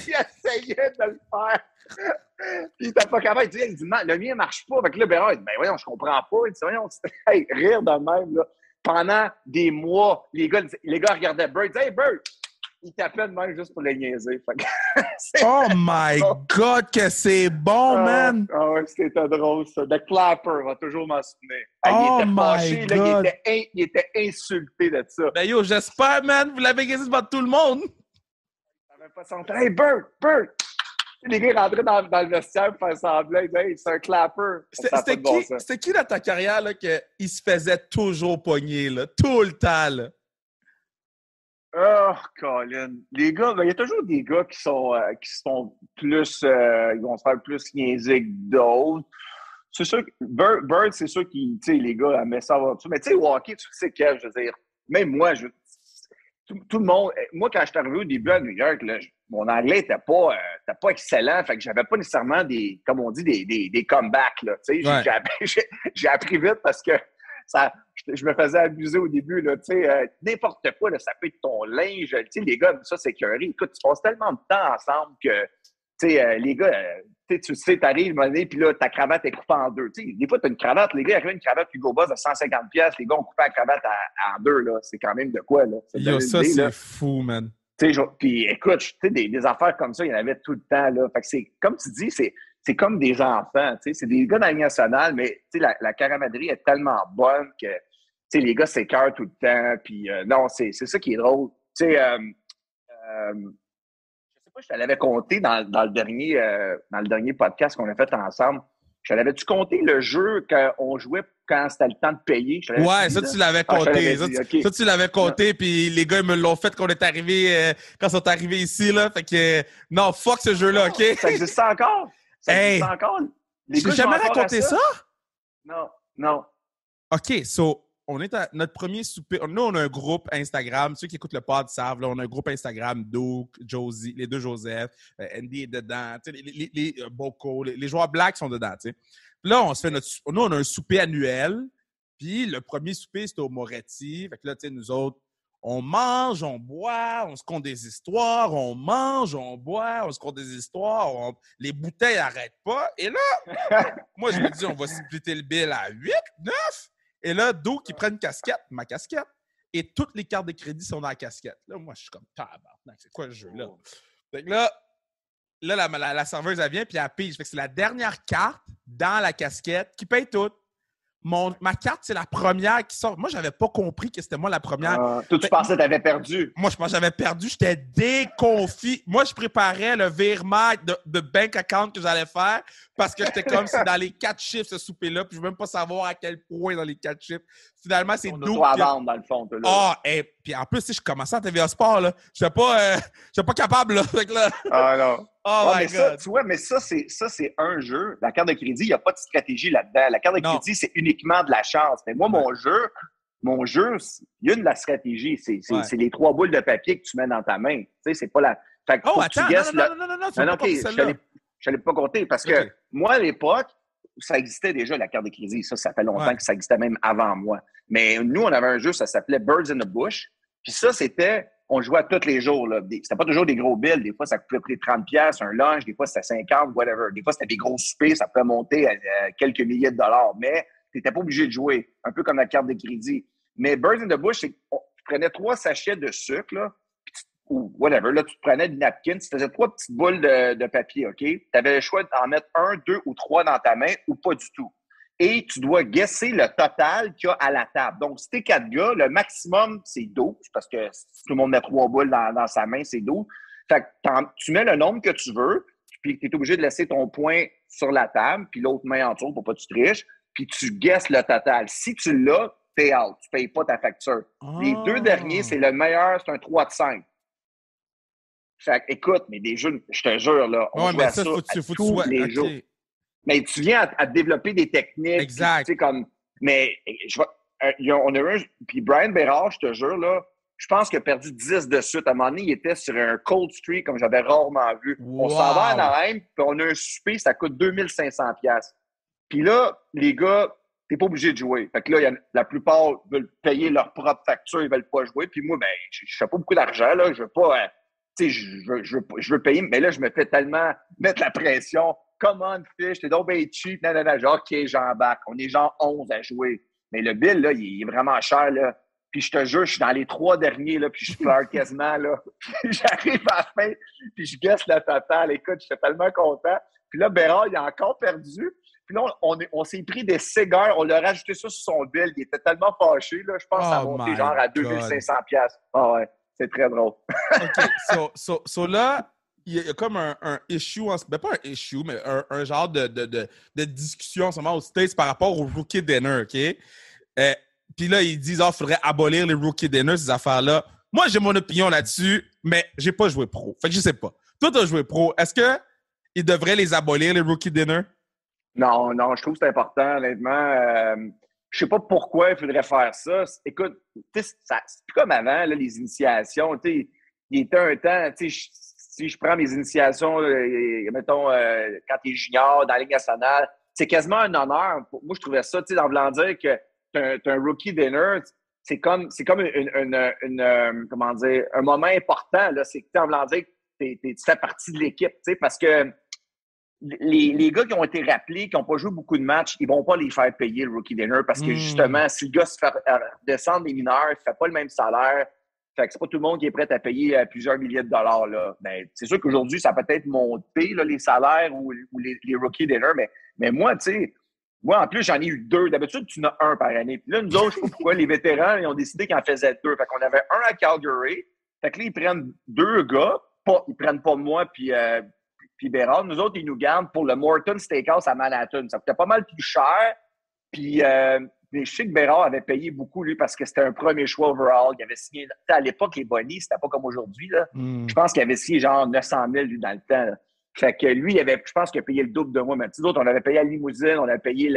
[SPEAKER 2] il essayait de le faire. Puis il était pas capable. Il dit, non, le mien marche pas. Fait que là, Bérard, il dit, ben voyons, je comprends pas. Il dit, voyons, hey, rire de même, là. Pendant des mois, les gars regardaient Bert. Ils disaient, hey, Bert! Il tapait de même juste pour les niaiser.
[SPEAKER 3] Oh my God, que c'est bon, man!
[SPEAKER 2] Ah ouais, c'était drôle, ça. The Clapper va toujours m'en souvenir.
[SPEAKER 3] Oh il était fâché, God.
[SPEAKER 2] Là, il était insulté de ça.
[SPEAKER 3] Ben yo, j'espère, man, vous l'avez gagné devant tout le monde.
[SPEAKER 2] Il n'avait pas son Hey, Bert! Les gars rentraient dans le vestiaire pour faire semblant. Hey, c'est un Clapper.
[SPEAKER 3] C'était qui dans ta carrière là, qu'il se faisait toujours pogner, là, tout le temps, là?
[SPEAKER 2] Oh, Colin. Les gars, il y a toujours des gars qui sont plus. Ils vont se faire plus niaiser que d'autres. C'est sûr que Bird, c'est sûr qu'ils, tu sais, les gars, aimaient ça avoir tout. Mais tu sais, hockey, tu sais, Kev, je veux dire, même moi, tout le monde. Moi, quand je suis arrivé au début à New York, là, mon anglais n'était pas excellent. Fait que j'avais pas nécessairement comme on dit, des comebacks, là. Tu sais, j'ai appris vite parce que je me faisais abuser au début, là, tu sais, n'importe quoi, là, ça peut être ton linge, tu sais, les gars, ça, c'est écœuré. Écoute, tu passes tellement de temps ensemble que, tu sais, les gars, tu sais, t'arrives, puis là, ta cravate est coupée en deux. Tu sais, des fois, t'as une cravate, les gars, arrivent une cravate Hugo Boss de 150$, les gars ont coupé la cravate en deux, là. C'est quand même de quoi, là.
[SPEAKER 3] Yo, ça, c'est là. Fou, man.
[SPEAKER 2] Tu sais, puis écoute, tu sais, des affaires comme ça, il y en avait tout le temps, là. Fait que c'est, comme tu dis, c'est comme des enfants, tu sais, c'est des gars dans la Ligue nationale, mais tu sais, la camaraderie est tellement bonne que, tu sais, les gars s'écœurent tout le temps, puis non, c'est ça qui est drôle. Tu sais, je sais pas, je te l'avais compté dans le dernier podcast qu'on a fait ensemble. Je l'avais-tu compté le jeu qu'on jouait quand c'était le temps de payer?
[SPEAKER 3] Ouais, ça, tu l'avais compté. Ça, tu l'avais compté, puis les gars, ils me l'ont fait quand on est arrivé, quand ils sont arrivés ici, là. Fait que, non, fuck ce jeu-là, OK?
[SPEAKER 2] Ça existe encore? Ça existe encore?
[SPEAKER 3] Tu n'as jamais raconté ça?
[SPEAKER 2] Non.
[SPEAKER 3] OK, so, on est à notre premier souper. Nous, on a un groupe Instagram. Ceux qui écoutent le pod savent, là, on a un groupe Instagram, Duke, Josie, les deux Joseph, Andy est dedans, les Boko, les joueurs blacks sont dedans, tu sais. Puis là, nous, on a un souper annuel. Puis le premier souper, c'était au Moretti. Fait que là, tu sais, nous autres, on mange, on boit, on se compte des histoires, on mange, on boit, on se compte des histoires, les bouteilles n'arrêtent pas. Et là, moi, je me dis, on va splitter le bill à 8, 9. Et là, Doug qui prend une casquette, ma casquette, et toutes les cartes de crédit sont dans la casquette. Là, moi, je suis comme, tabarnak, c'est quoi le jeu-là? Fait que là, la serveuse, elle vient, puis elle pige. Fait que c'est la dernière carte dans la casquette qui paye tout. Ma carte, c'est la première qui sort. Moi, j'avais pas compris que c'était moi la première.
[SPEAKER 2] Toi, tu pensais que t'avais perdu.
[SPEAKER 3] Moi, je pensais que j'avais perdu. J'étais déconfit. Moi, je préparais le virement de bank account que j'allais faire parce que j'étais comme si dans les 4 chiffres, ce souper-là, puis je veux même pas savoir à quel point dans les 4 chiffres. finalement, c'est
[SPEAKER 2] On
[SPEAKER 3] Duke.
[SPEAKER 2] doit vendre, dans le fond. Là.
[SPEAKER 3] Ah, et puis en plus, si je commençais à TVA Sport, là, je n'étais pas capable, là. Fait que là...
[SPEAKER 2] Ah non.
[SPEAKER 3] Oh my
[SPEAKER 2] mais
[SPEAKER 3] God.
[SPEAKER 2] ça, tu vois, mais ça, c'est un jeu. La carte de crédit, il n'y a pas de stratégie là-dedans. La carte de crédit, c'est uniquement de la chance. Mais moi, mon jeu, il y a de la stratégie. C'est les 3 boules de papier que tu mets dans ta main. Tu sais, c'est pas la... Fait que
[SPEAKER 3] Attends, non, tu m'as pas compté celle-là.
[SPEAKER 2] Je n'allais pas compter parce que moi, à l'époque, ça existait déjà, la carte de crédit. Ça fait longtemps que ça existait même avant moi. Mais nous, on avait un jeu, ça s'appelait Birds in the Bush. Puis ça, on jouait à tous les jours. Là. C'était pas toujours des gros bills. Des fois, ça pouvait coûter 30$, un lunch. Des fois, c'était 50$, whatever. Des fois, c'était des gros soupers. Ça pouvait monter à quelques milliers de dollars. Mais tu n'étais pas obligé de jouer. Un peu comme la carte de crédit. Mais Birds in the Bush, tu prenais 3 sachets de sucre, là, ou whatever. Là, tu te prenais du napkin. Tu faisais 3 petites boules de papier, OK? Tu avais le choix d'en mettre 1, 2 ou 3 dans ta main ou pas du tout. Et tu dois guesser le total qu'il y a à la table. Donc, si t'es 4 gars, le maximum, c'est 12, parce que si tout le monde met 3 boules dans sa main, c'est 12. Fait que tu mets le nombre que tu veux, puis tu es obligé de laisser ton point sur la table, puis l'autre main en dessous pour pas que tu triches, puis tu guesses le total. Si tu l'as, t'es out. Tu payes pas ta facture. Les 2 derniers, c'est le meilleur, c'est un 3 de 5. Fait que, écoute, mais des jeux, je te jure, là, on joue à ça tous les jours. Mais tu viens à développer des techniques.
[SPEAKER 3] Exact.
[SPEAKER 2] Tu sais, comme... Mais on a eu puis Brian Bérard, je te jure, là, je pense qu'il a perdu 10 de suite. À un moment donné, il était sur un cold streak comme j'avais rarement vu. Wow. On s'en va à Anaheim, puis on a un souper, ça coûte 2500$. Puis là, les gars, t'es pas obligé de jouer. Fait que là, la plupart veulent payer leur propre facture, ils veulent pas jouer. Puis moi, ben, je fais pas beaucoup d'argent, là. Je veux pas... tu sais, je veux payer, mais là, je me fais tellement mettre la pression. Come on, fish, t'es donc bien cheap. Non, genre, OK, j'embarque. On est genre 11 à jouer. Mais le bill, là, il est vraiment cher, là. Puis je te jure, je suis dans les 3 derniers, là, puis je pleure quasiment, là. Puis j'arrive à la fin, puis je guesse le total. Écoute, je suis tellement content. Puis là, Bérard, il a encore perdu. Puis là, on s'est pris des cigares. On leur a rajouté ça sur son bill. Il était tellement fâché, là. Je pense que ça a monté genre à 2500$. Ah ouais, c'est très drôle.
[SPEAKER 3] OK, so là... Il y a comme un issue, ben pas un issue, mais un genre de discussion en ce moment aux States par rapport au rookie dinner, OK? Puis là, ils disent, il faudrait abolir les rookie dinners, ces affaires-là. Moi, j'ai mon opinion là-dessus, mais j'ai pas joué pro. Fait que je sais pas. Toi, t'as joué pro. Est-ce qu'ils devraient les abolir, les rookie dinners?
[SPEAKER 2] Non, je trouve que c'est important, honnêtement. Je sais pas pourquoi il faudrait faire ça. Écoute, c'est plus comme avant, là, les initiations. Il était un temps, si je prends mes initiations, mettons, quand tu es junior dans la Ligue nationale, c'est quasiment un honneur. Moi, je trouvais ça, en voulant dire que t'as un rookie dinner, c'est comme comment dire, un moment important. Là, c'est que en voulant dire que tu fais partie de l'équipe, parce que les gars qui ont été rappelés, qui n'ont pas joué beaucoup de matchs, ils vont pas les faire payer le rookie dinner parce que justement, si le gars se fait descendre des mineurs, il ne fait pas le même salaire. Fait que c'est pas tout le monde qui est prêt à payer plusieurs milliers de dollars. Là. Ben, c'est sûr qu'aujourd'hui, ça peut être monté, là, les salaires ou les rookie dinner, mais moi, tu sais, moi, en plus, j'en ai eu 2. D'habitude, tu en as un par année. Puis là, nous autres, je sais pas pourquoi, les vétérans, ils ont décidé qu'ils en faisaient 2. Fait qu'on avait un à Calgary. Fait que là, ils prennent 2 gars. Ils prennent pas moi puis Bérard. Nous autres, ils nous gardent pour le Morton Steakhouse à Manhattan. Ça coûtait pas mal plus cher. Puis... mais je sais que Bérard avait payé beaucoup, lui, parce que c'était un premier choix overall. Il avait signé... À l'époque, les bonnies, c'était pas comme aujourd'hui. Là. Je pense qu'il avait signé genre 900 000 lui, dans le temps. Là. Fait que lui, je pense qu'il a payé le double de moi. Mais nous autres, on avait payé la limousine, on avait payé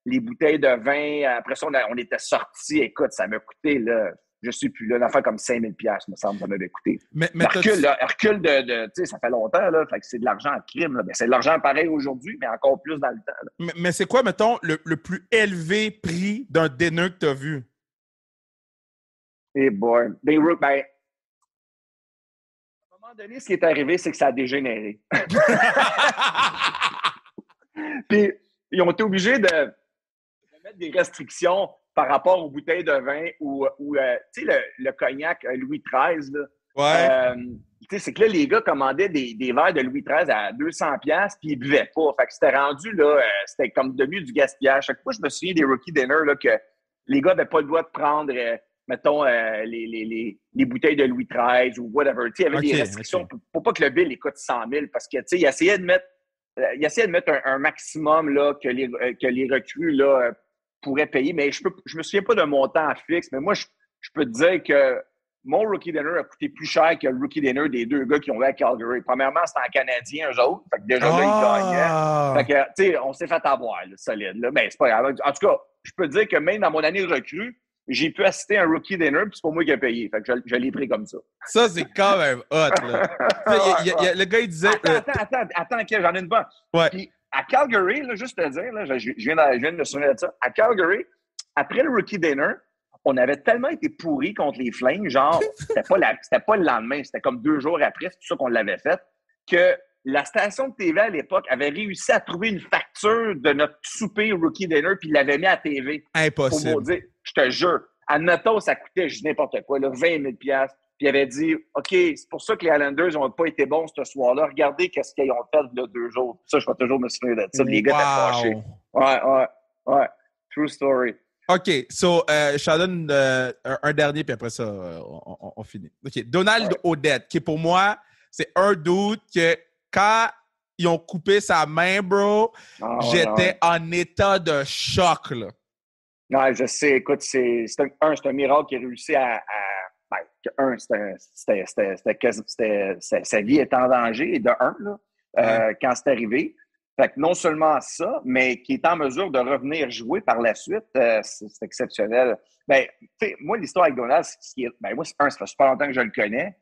[SPEAKER 2] les bouteilles de vin. Après ça, on était sortis. Écoute, ça m'a coûté, là, je sais plus, là, une affaire comme 5 000 $, me semble, ça m'avait coûté. Mais recul tu sais, ça fait longtemps, là. Fait que c'est de l'argent en crime, là. Ben, c'est de l'argent pareil aujourd'hui, mais encore plus dans le temps, là.
[SPEAKER 3] Mais c'est quoi, mettons, le plus élevé prix d'un dinner que tu as vu?
[SPEAKER 2] Eh boy. Ben, à un moment donné, ce qui est arrivé, c'est que ça a dégénéré. Puis, ils ont été obligés de mettre des restrictions par rapport aux bouteilles de vin ou tu sais, le cognac Louis XIII, là.
[SPEAKER 3] Ouais.
[SPEAKER 2] Tu sais, c'est que là, les gars commandaient des verres de Louis XIII à 200$, puis ils buvaient pas. Fait que c'était rendu, là, c'était comme devenu du gaspillage. Chaque fois, je me souviens des rookie dinners, là, que les gars n'avaient pas le droit de prendre, mettons, les bouteilles de Louis XIII ou whatever. Tu sais, il y avait des restrictions pour pas que le bill coûte 100 000 parce que, tu sais, ils essayaient de mettre un maximum, là, que les recrues, là, pourrait payer, mais je me souviens pas d'un montant fixe, mais moi, je peux te dire que mon rookie dinner a coûté plus cher que le rookie dinner des deux gars qui ont eu à Calgary. Premièrement, c'était en Canadien, eux autres. Fait que déjà là, ils gagnaient. Fait que, tu sais, on s'est fait avoir, là, solide. Là. Mais c'est pas grave. En tout cas, je peux te dire que même dans mon année de recrue, j'ai pu assister à un rookie dinner, puis c'est pas moi qui ai payé. Fait que je l'ai pris comme ça.
[SPEAKER 3] Ça, c'est quand même hot, là. Le gars, il disait...
[SPEAKER 2] Attends, okay, j'en ai une bonne.
[SPEAKER 3] Ouais.
[SPEAKER 2] Puis à Calgary, là, juste te dire, là, je viens de me souvenir de ça. À Calgary, après le rookie dinner, on avait tellement été pourris contre les Flames, genre, c'était pas le lendemain, c'était comme 2 jours après, c'est tout ça qu'on l'avait fait, que la station de TV à l'époque avait réussi à trouver une facture de notre souper rookie dinner puis il l'avait mis à TV.
[SPEAKER 3] Impossible.
[SPEAKER 2] Pour dire, je te jure, admettons, ça coûtait, je dis n'importe quoi, là, 20 000 $. Puis il avait dit, OK, c'est pour ça que les Islanders n'ont pas été bons ce soir-là. Regardez qu'est-ce qu'ils ont fait là 2 jours. Ça, je vais toujours me souvenir de ça. Les gars étaient fâchés. Ouais. True story.
[SPEAKER 3] OK, so, je t'en donne un dernier, puis après ça, on finit. OK, Donald Odette, qui pour moi, c'est un dude que quand ils ont coupé sa main, bro, j'étais en état de choc, là.
[SPEAKER 2] Non, je sais, écoute, c'est un miracle qui a réussi sa vie est en danger, de un, là, quand c'est arrivé. Fait que non seulement ça, mais qui est en mesure de revenir jouer par la suite, c'est exceptionnel. Ben, tu sais, moi, l'histoire avec Donald, moi, ça fait super longtemps que je le connais.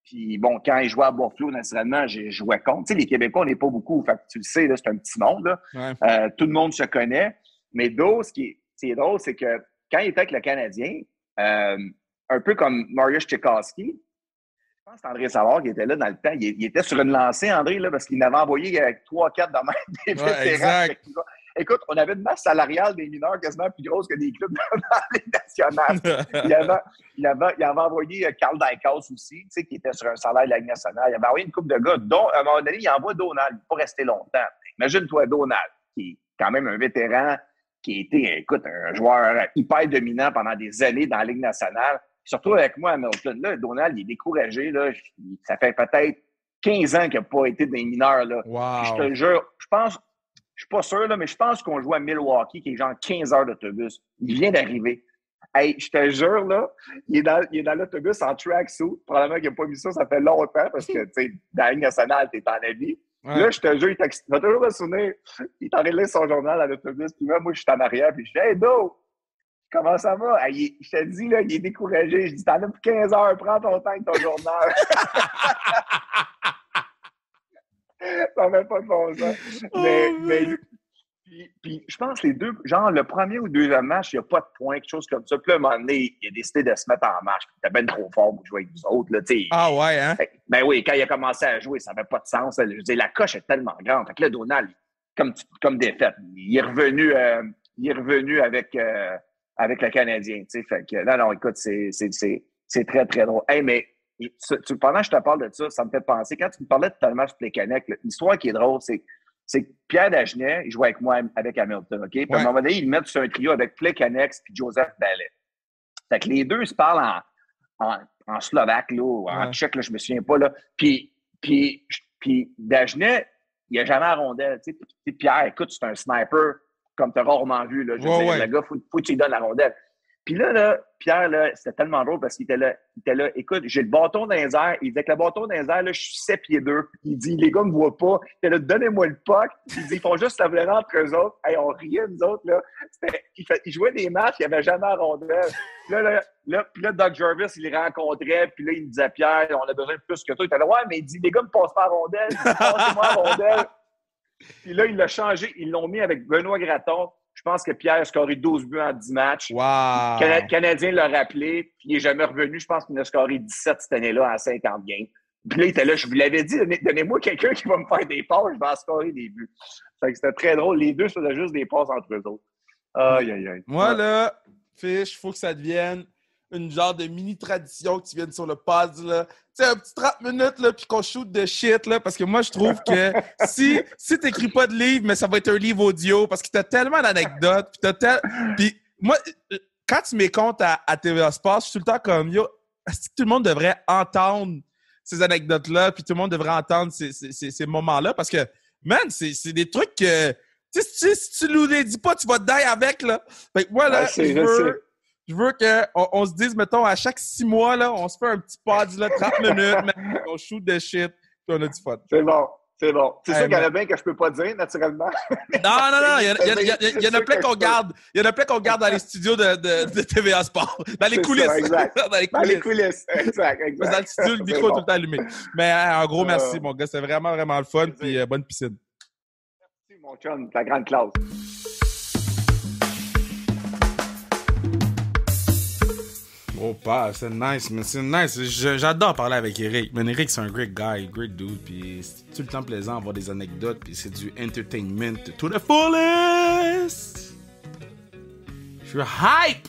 [SPEAKER 2] Puis bon, quand il jouait à Buffalo, naturellement, j'ai joué contre. Tu sais, les Québécois, on n'est pas beaucoup. Fait que tu le sais, là, c'est un petit monde, là. Ouais. Tout le monde se connaît. Mais ce qui est drôle, c'est que quand il était avec le Canadien, un peu comme Mariusz Tchaikovsky, je pense que c'est André Savard qui était là dans le temps. Il était sur une lancée, André, là, parce qu'il n'avait envoyé 3-4 dans des vétérans. Écoute, on avait une masse salariale des mineurs quasiment plus grosse que des clubs dans la Ligue nationale. Il avait envoyé Carl Dykhouse aussi, tu sais, qui était sur un salaire de la Ligue nationale. Il avait envoyé une couple de gars, dont, à un moment donné, il envoie Donald. Il ne peut pas rester longtemps. Imagine-toi Donald, qui est quand même un vétéran, qui a été, écoute, un joueur hyper dominant pendant des années dans la Ligue nationale. Surtout avec moi à Hamilton. Là, Donald, il est découragé. Là. Ça fait peut-être 15 ans qu'il n'a pas été des mineurs. Là.
[SPEAKER 3] Wow.
[SPEAKER 2] Je te jure, je suis pas sûr, là, mais je pense qu'on joue à Milwaukee, qui est genre 15 heures d'autobus. Il vient d'arriver. Hey, je te jure, là, il est dans l'autobus en tracksuit. Probablement qu'il n'a pas vu ça fait longtemps parce que, tu sais, dans la Ligue nationale, t'es en habit. Ouais. Là, je te jure, il va toujours me souvenir. Il est en train de lire son journal à l'autobus. Puis moi, je suis en arrière. Puis je dis, hey, Do! Comment ça va? Hey, je te dis, là, il est découragé. Je dis, t'en as pour 15 heures, prends ton temps avec ton journal. Ça n'a pas de bon sens. Puis, je pense que les deux, genre le premier ou deuxième match, il n'y a pas de points, quelque chose comme ça. Puis là, à un moment donné, il a décidé de se mettre en marche. Il était bien trop fort pour jouer avec nous autres. Là,
[SPEAKER 3] ah ouais, hein?
[SPEAKER 2] Ben oui, quand il a commencé à jouer, ça n'avait pas de sens. Je veux dire, la coche est tellement grande. Fait que là, Donald, comme défaite, il est revenu avec le Canadien. Fait que non, écoute, c'est très, très drôle. Hey, mais pendant que je te parle de ça, ça me fait penser. Quand tu me parlais totalement de Plekanec, l'histoire qui est drôle, c'est que Pierre Dagenet, il jouait avec moi avec Hamilton, OK? Puis à un moment donné, ils le mettent sur un trio avec Plekanec puis Joseph Ballet. Fait que les deux se parlent en slovaque, là, ou en tchèque, là, je me souviens pas, là. Puis Dagenet, il n'a jamais la rondelle. Pierre, écoute, c'est un sniper comme tu as rarement vu. Là. Je veux dire, le gars, faut que tu lui donnes la rondelle. Puis là, Pierre, là, c'était tellement drôle parce qu'il était là, écoute, j'ai le bâton dans les airs. Il disait que le bâton dans les airs, là, je suis 7 pieds 2. Il dit, les gars ne me voient pas. Il était là, donnez-moi le puck. Il dit, ils font juste s'avérer entre eux autres. Hey, on riait, nous autres, là. Il jouait des matchs, il n'y avait jamais la rondelle. Puis là, Doug Jarvis, il les rencontrait. Puis là, il me disait, Pierre, on a besoin de plus que toi. Il était là, ouais, mais il dit, les gars ne passent pas la rondelle. Passez-moi la rondelle. Puis là, il l'a changé. Ils l'ont mis avec Benoît Gratton. Je pense que Pierre a scoré 12 buts en 10 matchs.
[SPEAKER 3] Wow.
[SPEAKER 2] Le Canadien l'a rappelé, puis il n'est jamais revenu. Je pense qu'il a scoré 17 cette année-là en 50 games. Puis là, il était là, je vous l'avais dit, donnez-moi quelqu'un qui va me faire des passes, je vais en scorer des buts. Fait que c'était très drôle. Les deux faisaient juste des passes entre eux autres. Aïe, aïe, aïe.
[SPEAKER 3] Moi, là, Fish, il faut que ça devienne une genre de mini-tradition que tu viennes sur le pod, là. Tu sais, un petit 30 minutes, là, puis qu'on shoot de shit, là, parce que moi, je trouve que si t'écris pas de livre, mais ça va être un livre audio, parce que t'as tellement d'anecdotes, puis moi, quand tu m'écoutes à TVA Sports, je suis tout le temps comme, yo, est-ce que tout le monde devrait entendre ces anecdotes-là, puis tout le monde devrait entendre ces moments-là, parce que, man, c'est des trucs que Si tu nous les dis pas, tu vas te die avec, là. Fait que moi, là, je veux qu'on se dise, mettons, à chaque 6 mois, là, on se fait un petit pod, là, 30 minutes, on shoot de shit, puis on a du fun.
[SPEAKER 2] C'est bon. C'est sûr qu'il y en a bien que je peux pas dire, naturellement.
[SPEAKER 3] Non. Il y en a plein qu'on garde. Il y en a plein qu'on garde dans les studios de TVA Sport. Dans les coulisses.
[SPEAKER 2] Ça, exact. Dans les coulisses. Exact.
[SPEAKER 3] Dans le studio, le micro est tout le temps allumé. Mais en gros, merci, mon gars. C'est vraiment, vraiment le fun. Puis bonne piscine.
[SPEAKER 2] Merci, mon chum. La grande classe.
[SPEAKER 1] Oh, pas, c'est nice, mais c'est nice. J'adore parler avec Eric. Mais Eric, c'est un great guy, great dude. Puis c'est tout le temps plaisant d'avoir des anecdotes. Puis c'est du entertainment to the fullest. Je suis hype!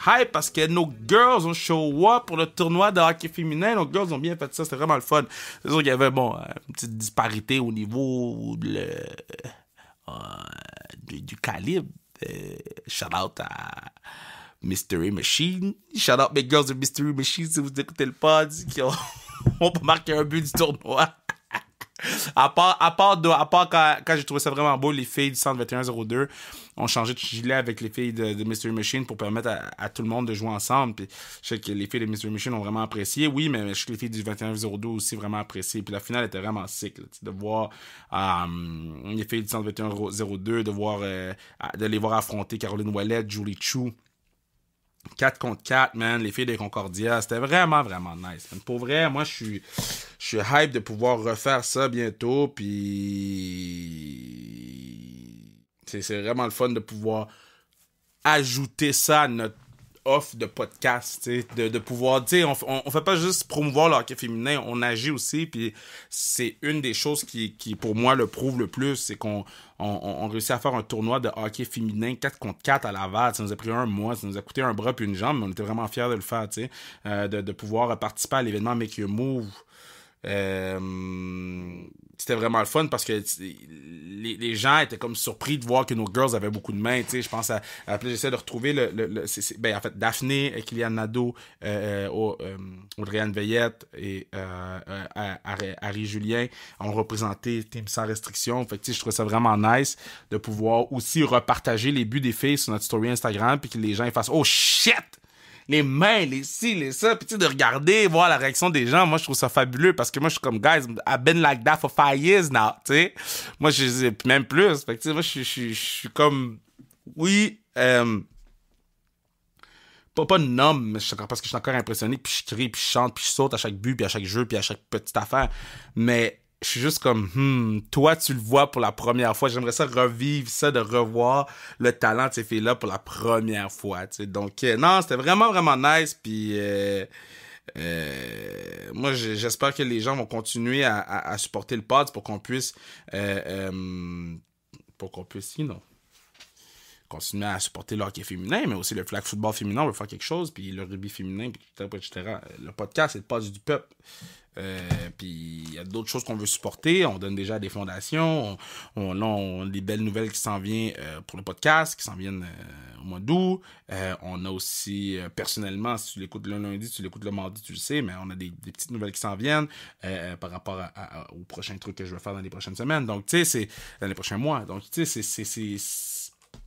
[SPEAKER 1] Hype parce que nos girls ont show up pour le tournoi de hockey féminin. Nos girls ont bien fait ça. C'était vraiment le fun. C'est sûr qu'il y avait, une petite disparité au niveau du calibre. Shout out à Mystery Machine. Shout out mes girls de Mystery Machine si vous écoutez le pod qui ont pas marqué un but du tournoi. à part quand j'ai trouvé ça vraiment beau, les filles du centre 2102 ont changé de gilet avec les filles de Mystery Machine pour permettre à tout le monde de jouer ensemble. Puis je sais que les filles de Mystery Machine ont vraiment apprécié. Oui, mais je sais que les filles du 2102 aussi vraiment apprécié. Puis la finale était vraiment sick. Là, de voir les filles du centre 2102, de les voir affronter Caroline Ouellet, Julie Chou. 4 contre 4, man, les filles de Concordia, c'était vraiment, vraiment nice. Man. Pour vrai, moi, je suis hype de pouvoir refaire ça bientôt, puis c'est vraiment le fun de pouvoir ajouter ça à notre offre de podcast, de pouvoir, on fait pas juste promouvoir le hockey féminin, on agit aussi, puis c'est une des choses qui pour moi le prouve le plus, c'est qu'on réussit à faire un tournoi de hockey féminin 4 contre 4 à Laval. Ça nous a pris un mois, ça nous a coûté un bras puis une jambe, mais on était vraiment fiers de le faire, de pouvoir participer à l'événement Make Your Move. C'était vraiment le fun parce que les gens étaient comme surpris de voir que nos girls avaient beaucoup de mains. Je pense à j'essaie de retrouver en fait Daphné, Kylian Nadeau, Audrey-Anne Veillette et Harry Julien ont représenté Team Sans Restriction. Fait que je trouvais ça vraiment nice de pouvoir aussi repartager les buts des filles sur notre story Instagram puis que les gens ils fassent oh shit! Les mains, les ci, les ça, puis de regarder, voir la réaction des gens, moi je trouve ça fabuleux parce que moi je suis comme guys, I've been like that for 5 years now, tu sais. Moi même plus, fait que moi je suis comme oui, pas numb, mais parce que je suis encore impressionné, puis je crie, puis je chante, puis je saute à chaque but, puis à chaque jeu, puis à chaque petite affaire, mais je suis juste comme, toi, tu le vois pour la première fois. J'aimerais ça revivre ça, de revoir le talent de ces filles-là pour la première fois, tu sais. Donc, non, c'était vraiment, vraiment nice. Puis, moi, j'espère que les gens vont continuer à supporter le pod pour qu'on puisse, continuer à supporter le hockey féminin, mais aussi le flag football féminin, on veut faire quelque chose, puis le rugby féminin, puis etc. Le podcast, c'est le pod du peuple. Puis il y a d'autres choses qu'on veut supporter. On donne déjà à des fondations. On a des belles nouvelles qui s'en viennent pour le podcast, qui s'en viennent au mois d'août. On a aussi, personnellement, si tu l'écoutes le lundi, tu l'écoutes le mardi, tu le sais, mais on a des petites nouvelles qui s'en viennent par rapport aux prochains trucs que je vais faire dans les prochaines semaines. Donc, tu sais, c'est dans les prochains mois. Donc, tu sais,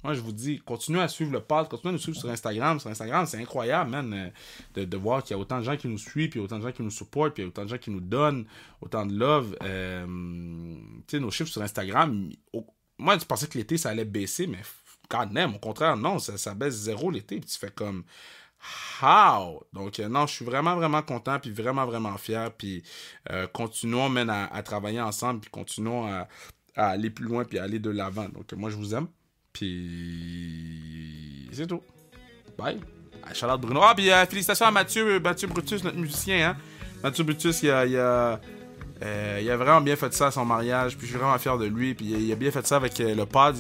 [SPEAKER 1] moi, je vous dis, continuez à suivre le pod, continuez à nous suivre sur Instagram. Sur Instagram, c'est incroyable, man, de voir qu'il y a autant de gens qui nous suivent, puis autant de gens qui nous supportent, puis autant de gens qui nous donnent autant de love. Tu sais, nos chiffres sur Instagram, moi, je pensais que l'été, ça allait baisser, mais quand même, au contraire, non, ça baisse zéro l'été, puis tu fais comme... How? Donc, non, je suis vraiment, vraiment content, puis vraiment, vraiment fier, puis continuons, man, à travailler ensemble, puis continuons à aller plus loin, puis à aller de l'avant. Donc, moi, je vous aime. Puis c'est tout. Bye. Shout-out Bruno. Ah, puis félicitations à Mathieu Brutus, notre musicien. Hein? Mathieu Brutus, il a vraiment bien fait ça à son mariage. Puis je suis vraiment fier de lui. Puis il a bien fait ça avec le pod.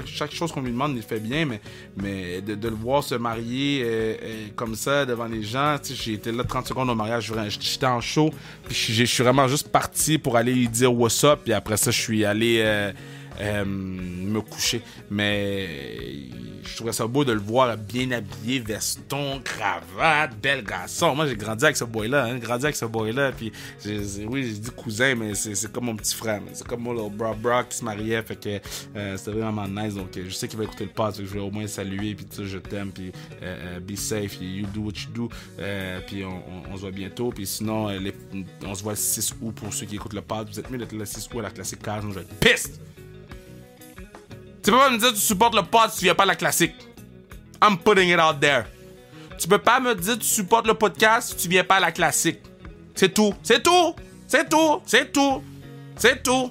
[SPEAKER 1] Chaque chose qu'on lui demande, il le fait bien. Mais de le voir se marier comme ça devant les gens. J'ai été là 30 secondes au mariage. J'étais en show. Puis je suis vraiment juste parti pour aller lui dire what's up. Puis après ça, je suis allé... me coucher. Mais je trouvais ça beau de le voir bien habillé, veston, cravate, bel garçon. Moi, j'ai grandi avec ce boy-là, puis oui, j'ai dit cousin, mais c'est comme mon petit frère. C'est comme mon little bro qui se mariait, fait que c'était vraiment nice. Donc, je sais qu'il va écouter le pod, je vais au moins saluer, puis je t'aime, puis be safe, you do what you do, puis on se voit bientôt. Puis sinon, on se voit le 6 août pour ceux qui écoutent le pod. Vous êtes mieux d'être le 6 août à la classique cage, je vais être pissed! Tu peux pas me dire que tu supportes le pod si tu viens pas à la classique. I'm putting it out there. Tu peux pas me dire que tu supportes le podcast si tu viens pas à la classique. C'est tout. C'est tout. C'est tout. C'est tout. C'est tout.